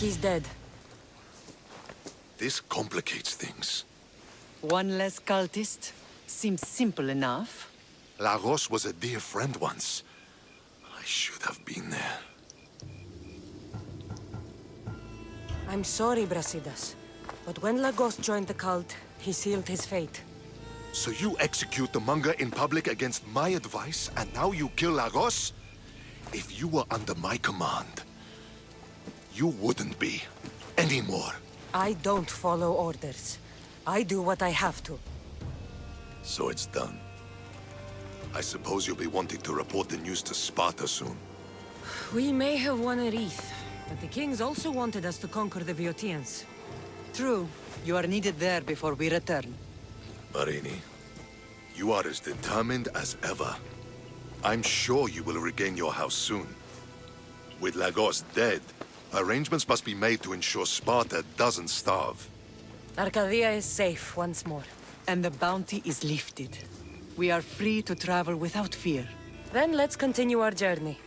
He's dead. This complicates things. One less cultist? Seems simple enough. Lagos was a dear friend once. I should have been there. I'm sorry, Brasidas. But when Lagos joined the cult, he sealed his fate. So you execute the manga in public against my advice, and now you kill Lagos? If you were under my command, you wouldn't be anymore. I don't follow orders. I do what I have to. So it's done. I suppose you'll be wanting to report the news to Sparta soon. We may have won a wreath, but the kings also wanted us to conquer the Viotians. True. You are needed there before we return. Marini, you are as determined as ever. I'm sure you will regain your house soon. With Lagos dead, arrangements must be made to ensure Sparta doesn't starve. Arcadia is safe once more. And the bounty is lifted. We are free to travel without fear. Then let's continue our journey.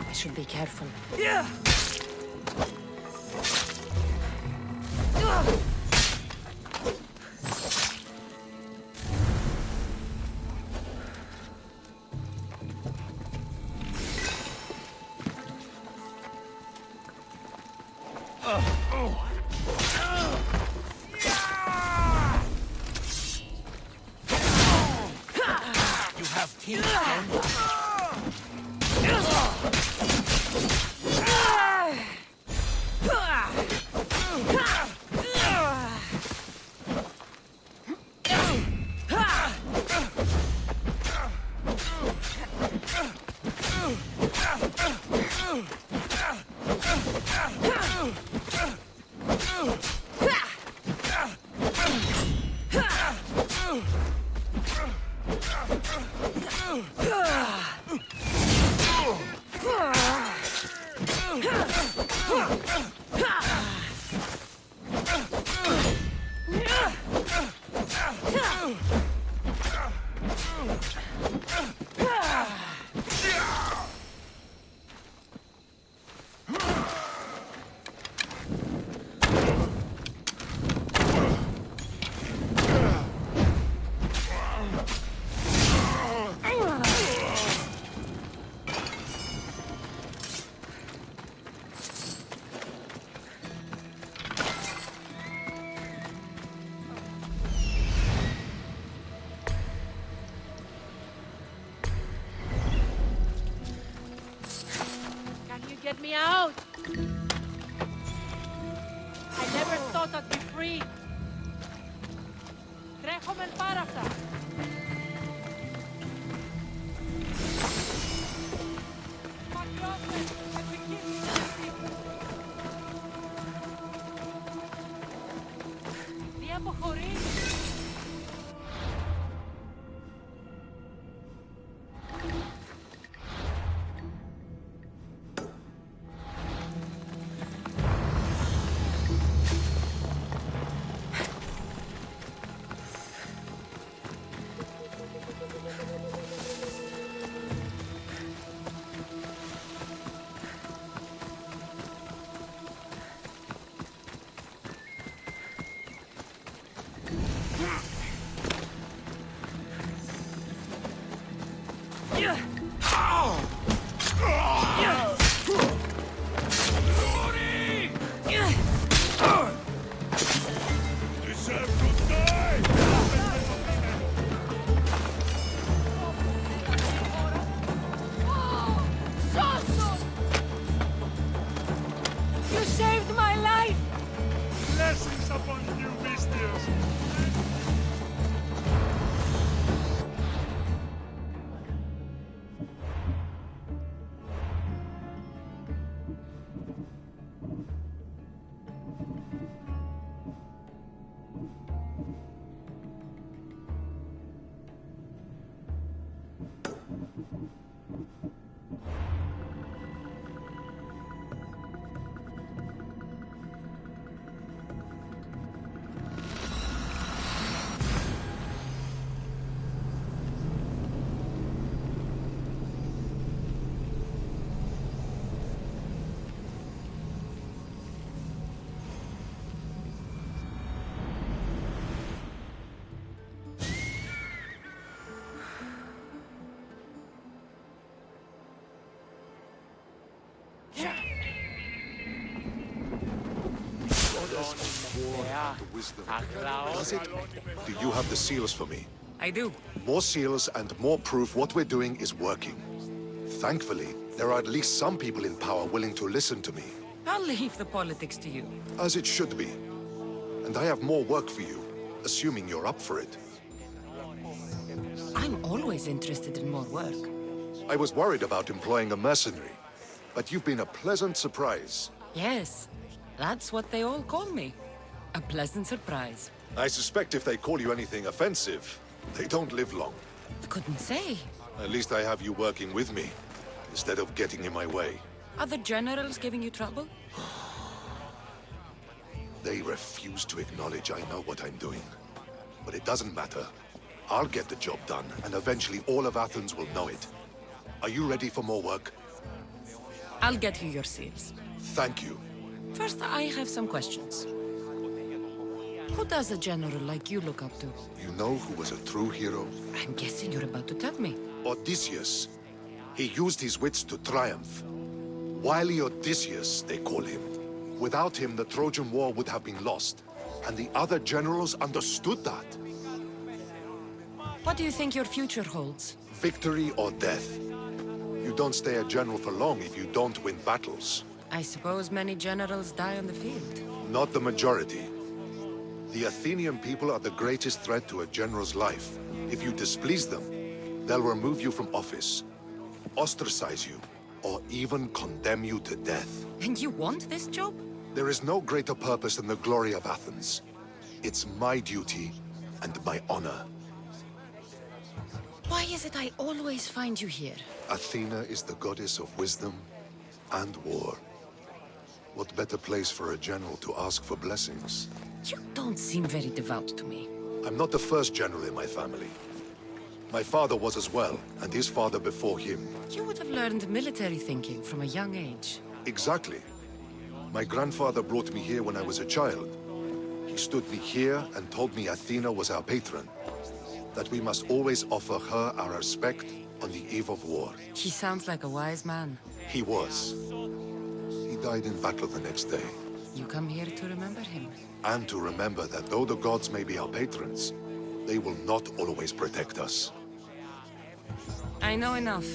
I should be careful. Yeah! You have teeth, friend. Get me out! I never thought I'd be free. Τρέχω μεν πάρασα. Μακρόφερ, επικίνδυνη. Τι αποχωρείς. Deserve to die! You saved my life! Blessings upon you, Misjes! Wisdom. Does it? Do you have the seals for me? I do. More seals and more proof what we're doing is working. Thankfully, there are at least some people in power willing to listen to me. I'll leave the politics to you. As it should be. And I have more work for you, assuming you're up for it. I'm always interested in more work. I was worried about employing a mercenary, but you've been a pleasant surprise. Yes, that's what they all call me. A pleasant surprise. I suspect if they call you anything offensive, they don't live long. I couldn't say. At least I have you working with me, instead of getting in my way. Are the generals giving you trouble? They refuse to acknowledge I know what I'm doing. But it doesn't matter. I'll get the job done, and eventually all of Athens will know it. Are you ready for more work? I'll get you your seals. Thank you. First, I have some questions. Who does a general like you look up to? You know who was a true hero? I'm guessing you're about to tell me. Odysseus. He used his wits to triumph. Wily Odysseus, they call him. Without him, the Trojan War would have been lost. And the other generals understood that. What do you think your future holds? Victory or death. You don't stay a general for long if you don't win battles. I suppose many generals die on the field. Not the majority. The Athenian people are the greatest threat to a general's life. If you displease them, they'll remove you from office, ostracize you, or even condemn you to death. And you want this job? There is no greater purpose than the glory of Athens. It's my duty and my honor. Why is it I always find you here? Athena is the goddess of wisdom and war. What better place for a general to ask for blessings? You don't seem very devout to me. I'm not the first general in my family. My father was as well, and his father before him. You would have learned military thinking from a young age. Exactly. My grandfather brought me here when I was a child. He stood me here and told me Athena was our patron. That we must always offer her our respect on the eve of war. He sounds like a wise man. He was. He died in battle the next day. You come here to remember him. And to remember that though the gods may be our patrons, they will not always protect us. I know enough.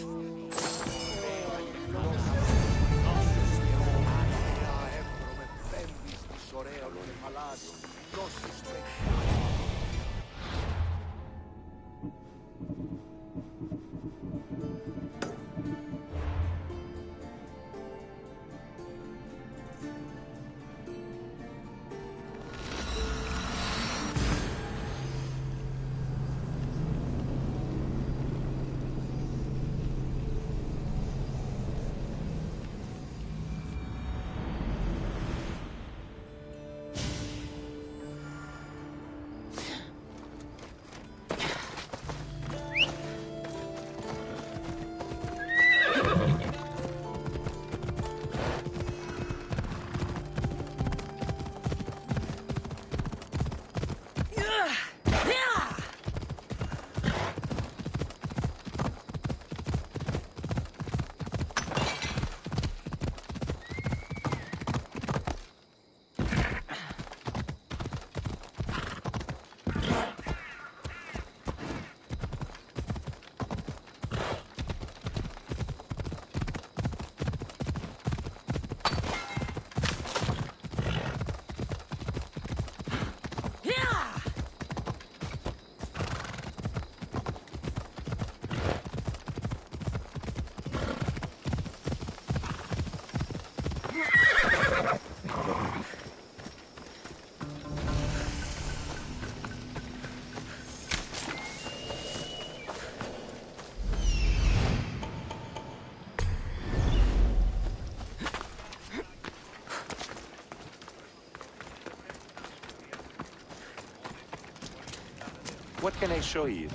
What can I show you?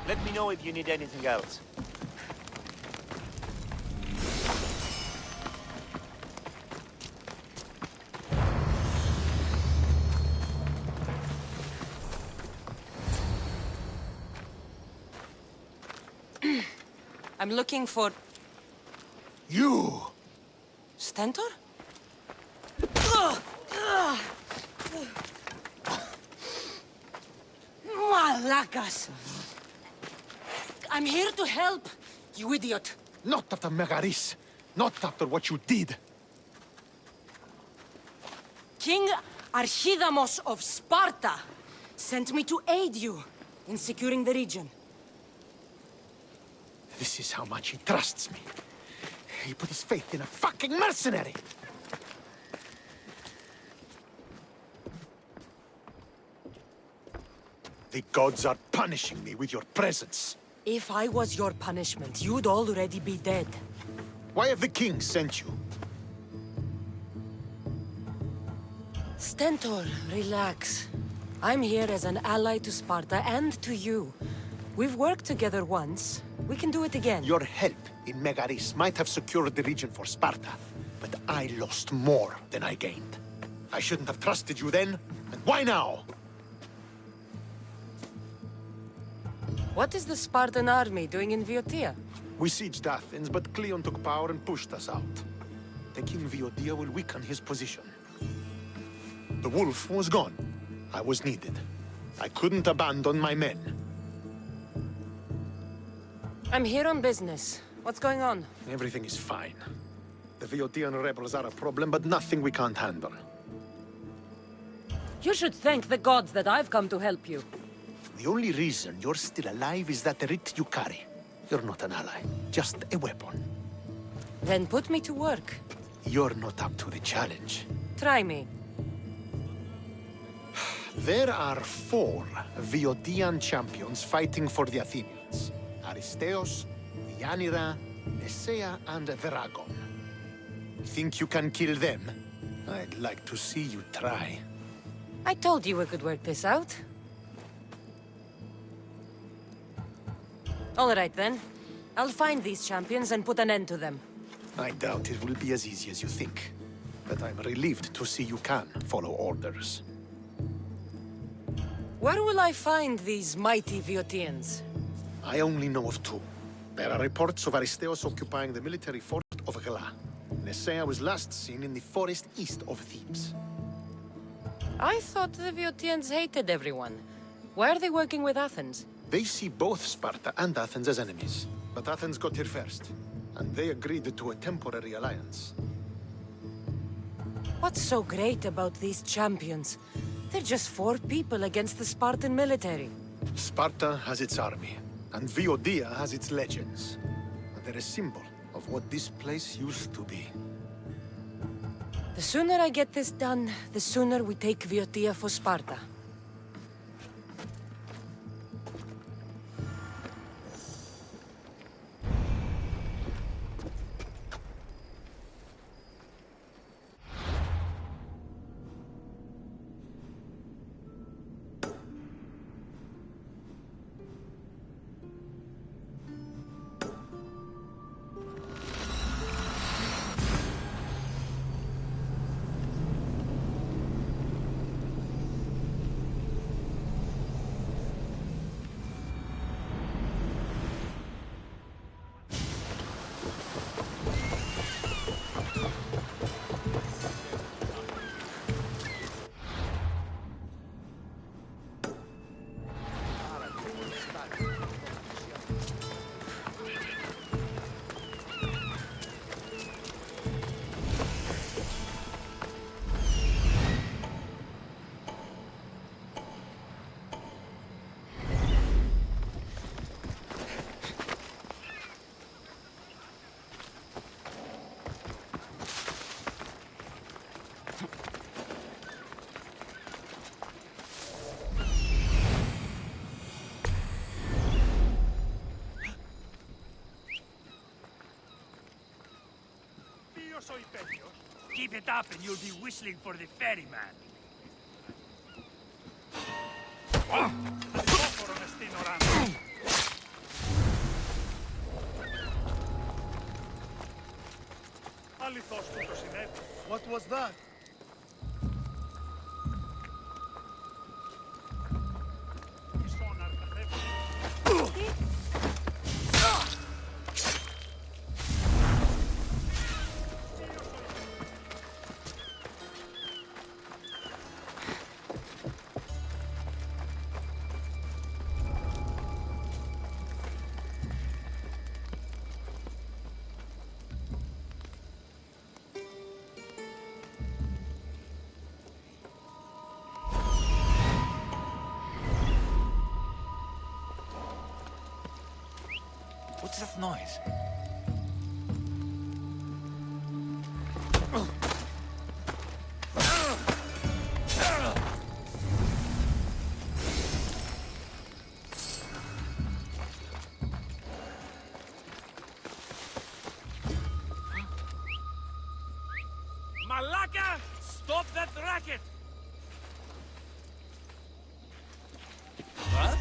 Let me know if you need anything else. I'm looking for You! Stentor? Malakas! I'm here to help, you idiot. Not after Megaris. Not after what you did. King Archidamos of Sparta sent me to aid you in securing the region. This is how much he trusts me. He put his faith in a fucking mercenary! The gods are punishing me with your presence. If I was your punishment, you'd already be dead. Why have the kings sent you? Stentor, relax. I'm here as an ally to Sparta and to you. We've worked together once. We can do it again. Your help in Megaris might have secured the region for Sparta, but I lost more than I gained. I shouldn't have trusted you then, and why now? What is the Spartan army doing in Viotia? We sieged Athens, but Cleon took power and pushed us out. Taking Viotia will weaken his position. The wolf was gone. I was needed. I couldn't abandon my men. I'm here on business. What's going on? Everything is fine. The Viotian rebels are a problem, but nothing we can't handle. You should thank the gods that I've come to help you. The only reason you're still alive is that writ you carry. You're not an ally, just a weapon. Then put me to work. You're not up to the challenge. Try me. There are 4 Viotian champions fighting for the Athenians. Aristeos, Yanira, Nesea, and Veragon. Think you can kill them? I'd like to see you try. I told you we could work this out. All right, then. I'll find these champions and put an end to them. I doubt it will be as easy as you think. But I'm relieved to see you can follow orders. Where will I find these mighty Viotians? I only know of 2. There are reports of Aristeos occupying the military fort of Gela. Nesea was last seen in the forest east of Thebes. I thought the Viotians hated everyone. Why are they working with Athens? They see both Sparta and Athens as enemies. But Athens got here first, and they agreed to a temporary alliance. What's so great about these champions? They're just 4 people against the Spartan military. Sparta has its army, and Viotia has its legends. They're a symbol of what this place used to be. The sooner I get this done, the sooner we take Viotia for Sparta. Yo soy Pelios. Keep it up and you'll be whistling for the ferryman. What was that? What's that noise? Malaka! Stop that racket! What?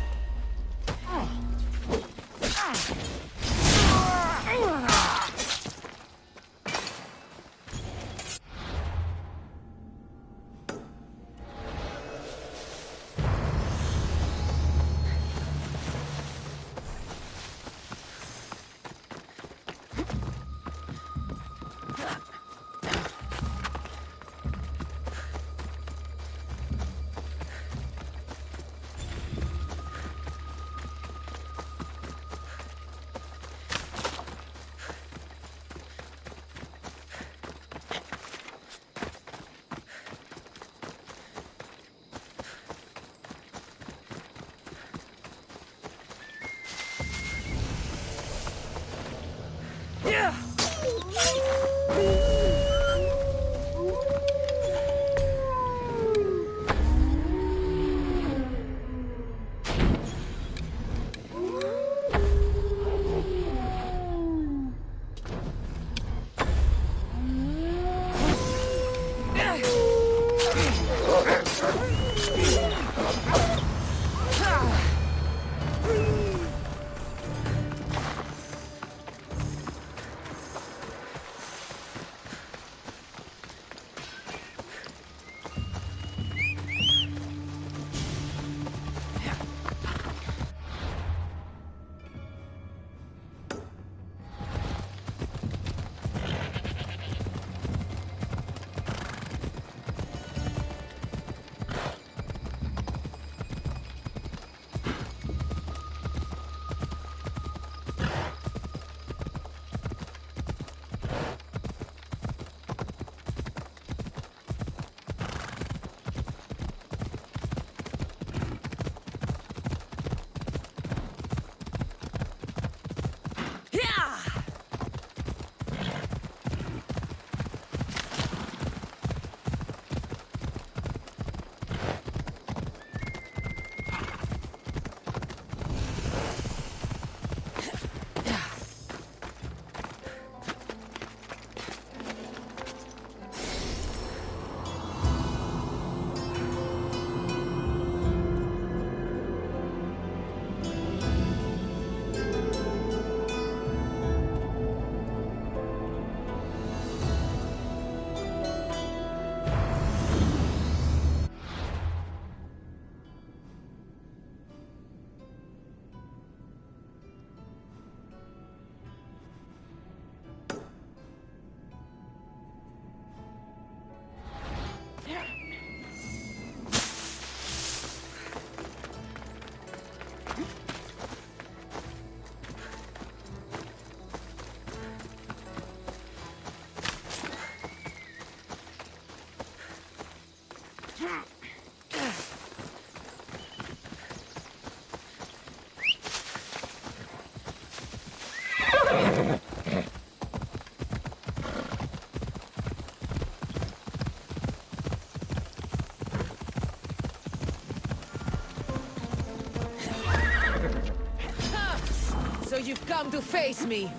So you've come to face me.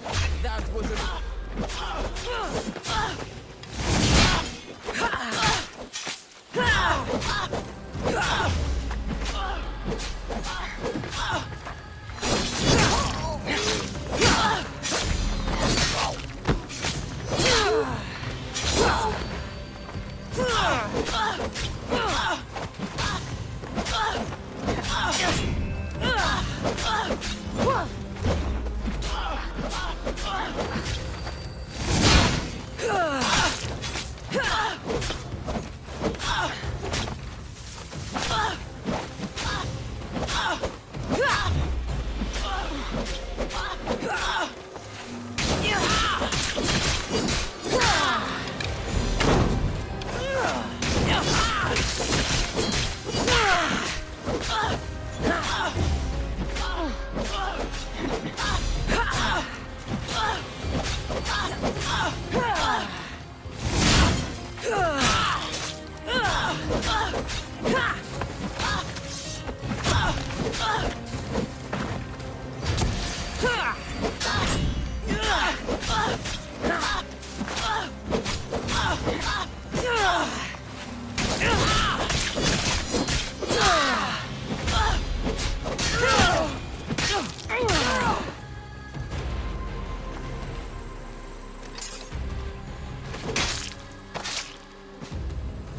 That was a...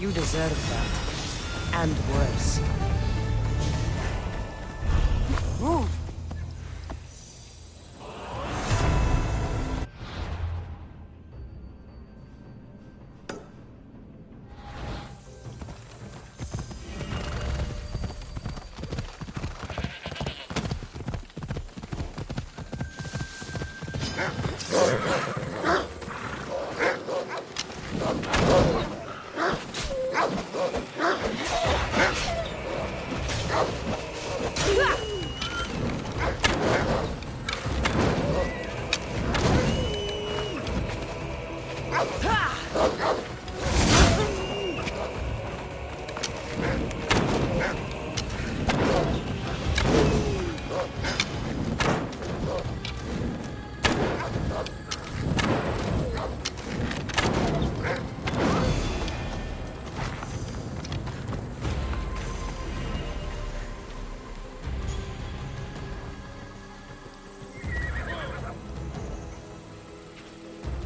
You deserve that. And worse. Move!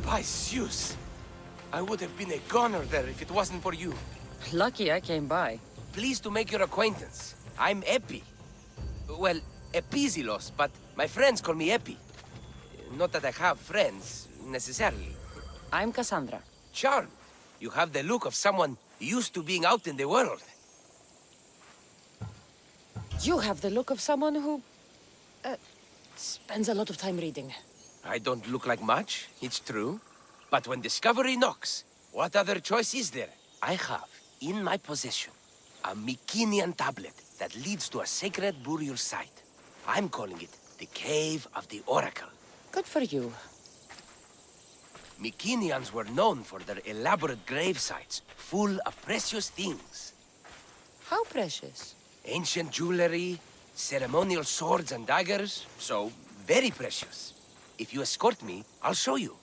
By Zeus! I would have been a goner there if it wasn't for you. Lucky I came by. Pleased to make your acquaintance. I'm Epi. Well, Epizilos, but my friends call me Epi. Not that I have friends, necessarily. I'm Cassandra. Charmed. You have the look of someone used to being out in the world. You have the look of someone who... spends a lot of time reading. I don't look like much, it's true. But when discovery knocks, what other choice is there? I have, in my possession, a Mycenaean tablet that leads to a sacred burial site. I'm calling it the Cave of the Oracle. Good for you. Mycenaeans were known for their elaborate grave sites, full of precious things. How precious. Ancient jewelry, ceremonial swords and daggers, so very precious. If you escort me, I'll show you.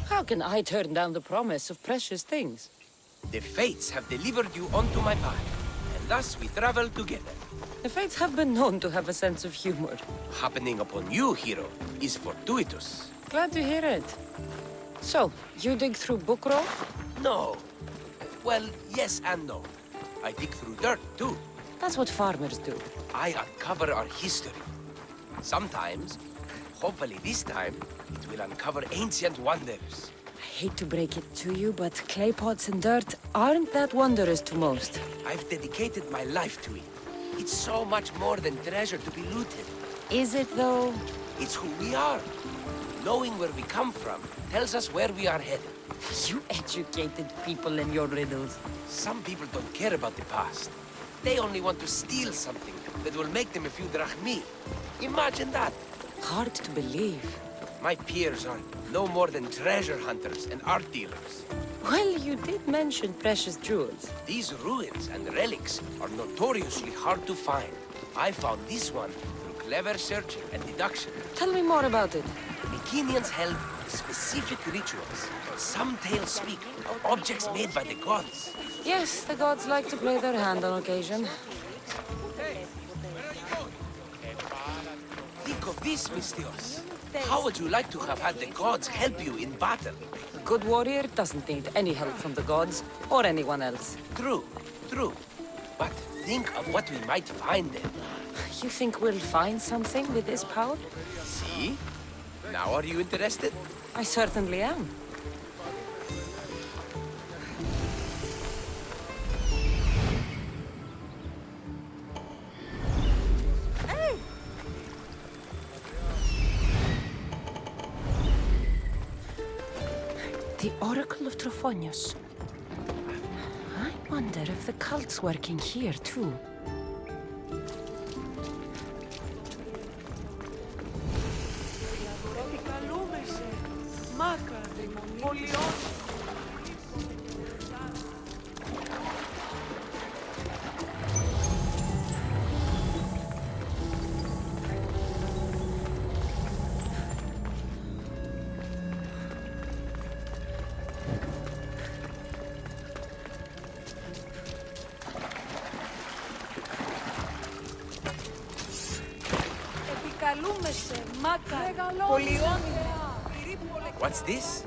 How can I turn down the promise of precious things? The fates have delivered you onto my path, and thus we travel together. The fates have been known to have a sense of humor. Happening upon you, hero, is fortuitous. Glad to hear it. So, you dig through book roll? No. Well, yes and no. I dig through dirt, too. That's what farmers do. I uncover our history. Sometimes, hopefully this time, it will uncover ancient wonders. I hate to break it to you, but clay pots and dirt aren't that wondrous to most. I've dedicated my life to it. It's so much more than treasure to be looted. Is it, though? It's who we are. Knowing where we come from tells us where we are headed. You educated people and your riddles. Some people don't care about the past. They only want to steal something that will make them a few drachmi. Imagine that. Hard to believe. My peers are no more than treasure hunters and art dealers. Well, you did mention precious jewels. These ruins and relics are notoriously hard to find. I found this one through clever searching and deduction. Tell me more about it. Mycenaeans held specific rituals. Some tales speak of objects made by the gods. Yes, the gods like to play their hand on occasion. Think of this, Mistios. How would you like to have had the gods help you in battle? A good warrior doesn't need any help from the gods, or anyone else. True, true. But think of what we might find then. You think we'll find something with this power? See? Now are you interested? I certainly am. The Oracle of Trophonius. I wonder if the cult's working here, too. What's this?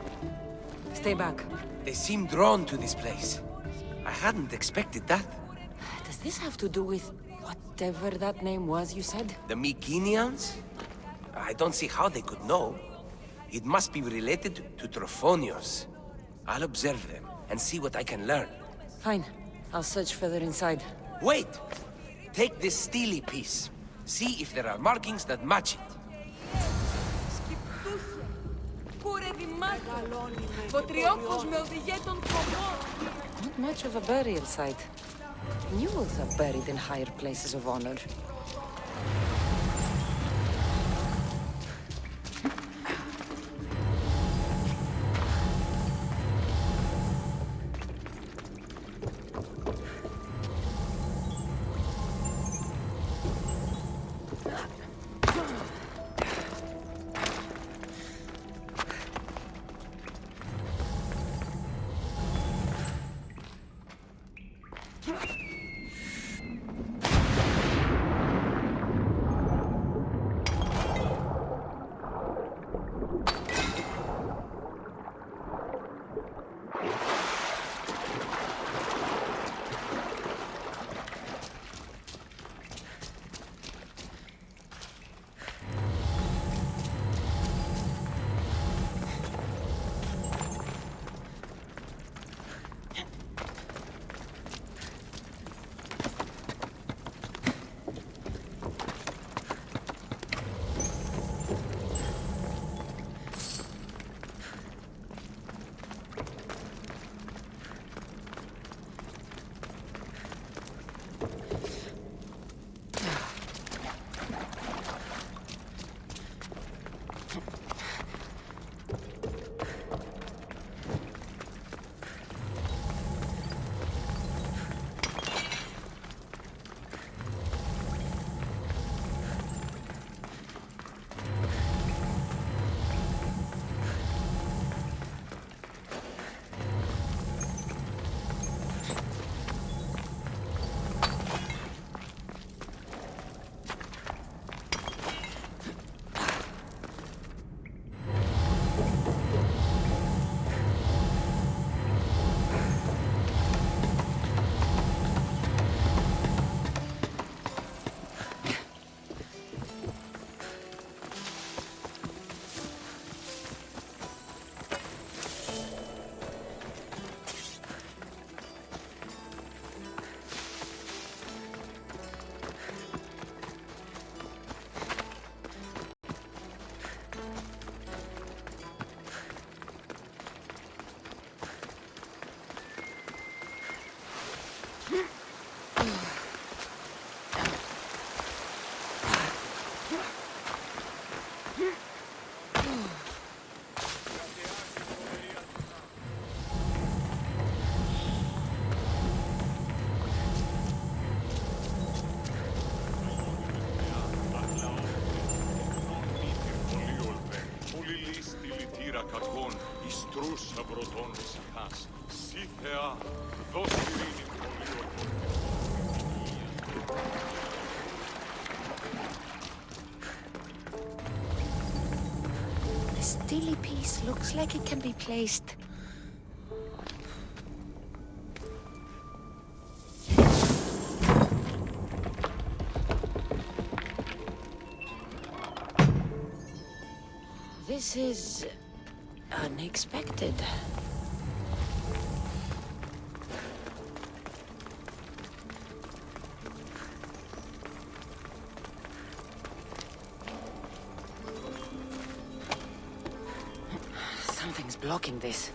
Stay back. They seem drawn to this place. I hadn't expected that. Does this have to do with whatever that name was you said? The Mycenaeans? I don't see how they could know. It must be related to Trophonios. I'll observe them and see what I can learn. Fine. I'll search further inside. Wait! Take this steely piece. See if there are markings that match it. Not much of a burial site. Mules are buried in higher places of honor. The steely piece looks like it can be placed. This is unexpected. Something's blocking this.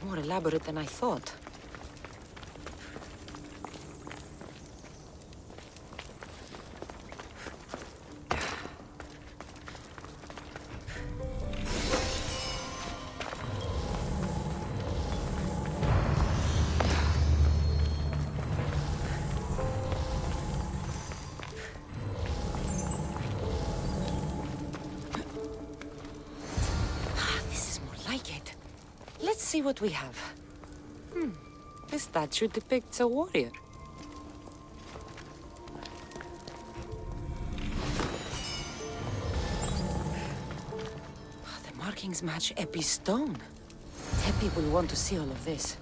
more elaborate than I thought. Let's see what we have. This statue depicts a warrior. The markings match Epi's stone. Epi will want to see all of this.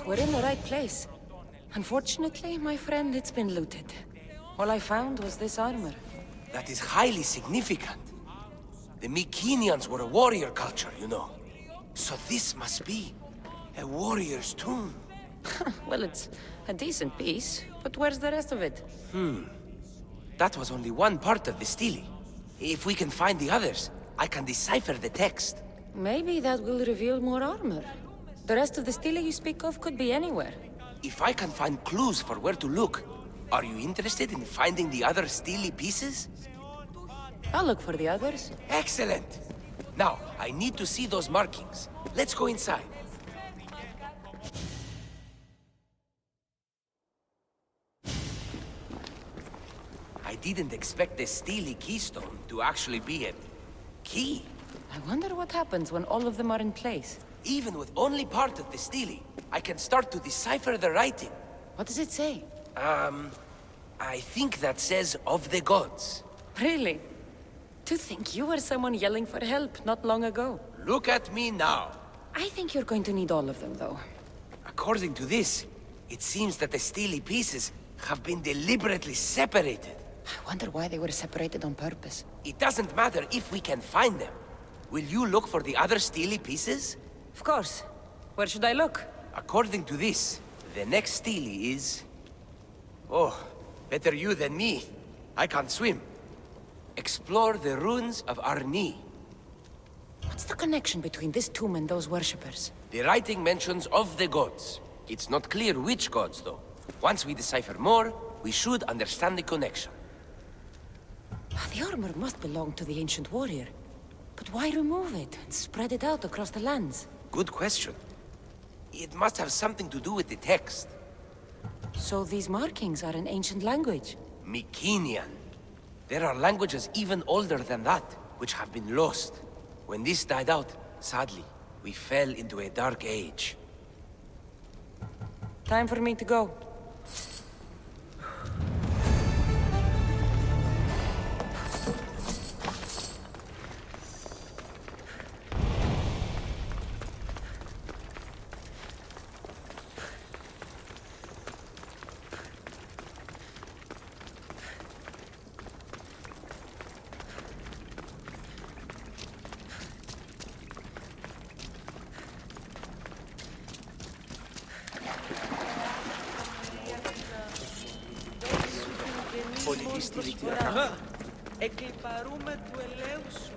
We're in the right place. Unfortunately, my friend, it's been looted. All I found was this armor. That is highly significant. The Mycenaeans were a warrior culture, you know. So this must be a warrior's tomb. Well, it's a decent piece, but where's the rest of it? That was only one part of the stele. If we can find the others, I can decipher the text. Maybe that will reveal more armor. The rest of the stele you speak of could be anywhere. If I can find clues for where to look, are you interested in finding the other stele pieces? I'll look for the others. Excellent! Now, I need to see those markings. Let's go inside. I didn't expect the stele keystone to actually be a key. I wonder what happens when all of them are in place. Even with only part of the stele, I can start to decipher the writing. What does it say? I think that says of the gods. Really? To think you were someone yelling for help not long ago. Look at me now. I think you're going to need all of them, though. According to this, it seems that the stele pieces have been deliberately separated. I wonder why they were separated on purpose. It doesn't matter if we can find them. Will you look for the other stele pieces? Of course. Where should I look? According to this, the next stele is... Oh, better you than me. I can't swim. Explore the ruins of Arni. What's the connection between this tomb and those worshippers? The writing mentions of the gods. It's not clear which gods, though. Once we decipher more, we should understand the connection. The armor must belong to the ancient warrior. But why remove it and spread it out across the lands? Good question. It must have something to do with the text. So these markings are in ancient language? Mycenaean. There are languages even older than that, which have been lost. When this died out, sadly, we fell into a dark age. Time for me to go. Εκλιπαρούμε του ελέους σου.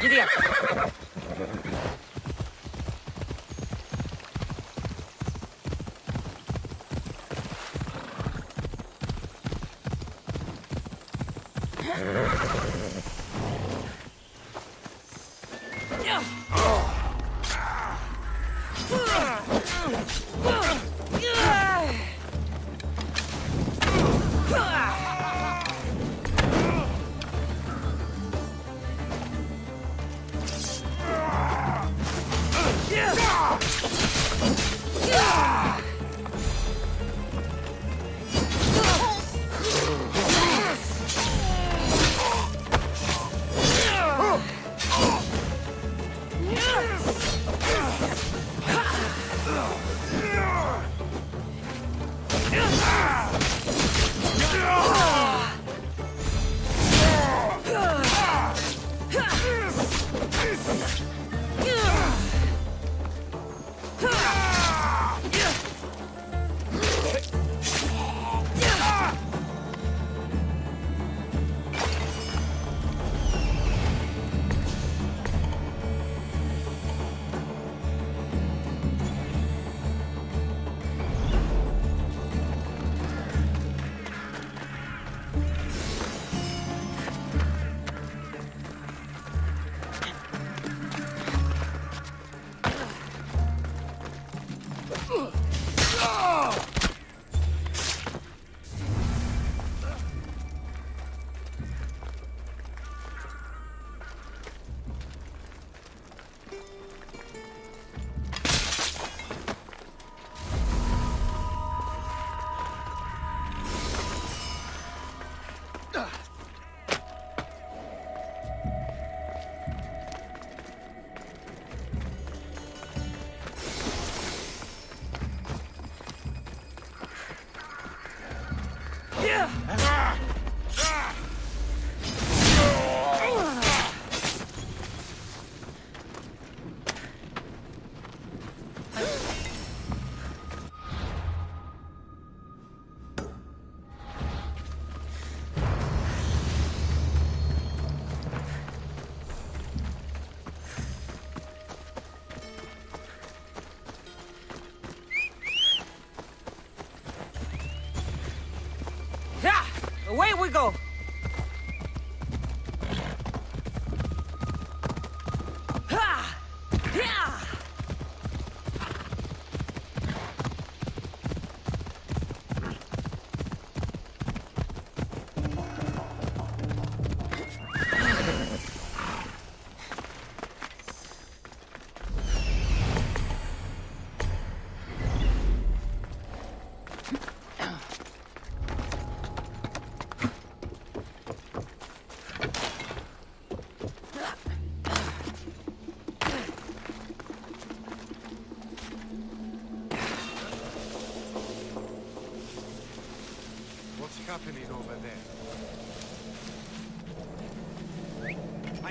Giddy up.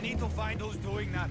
need to find who's doing that.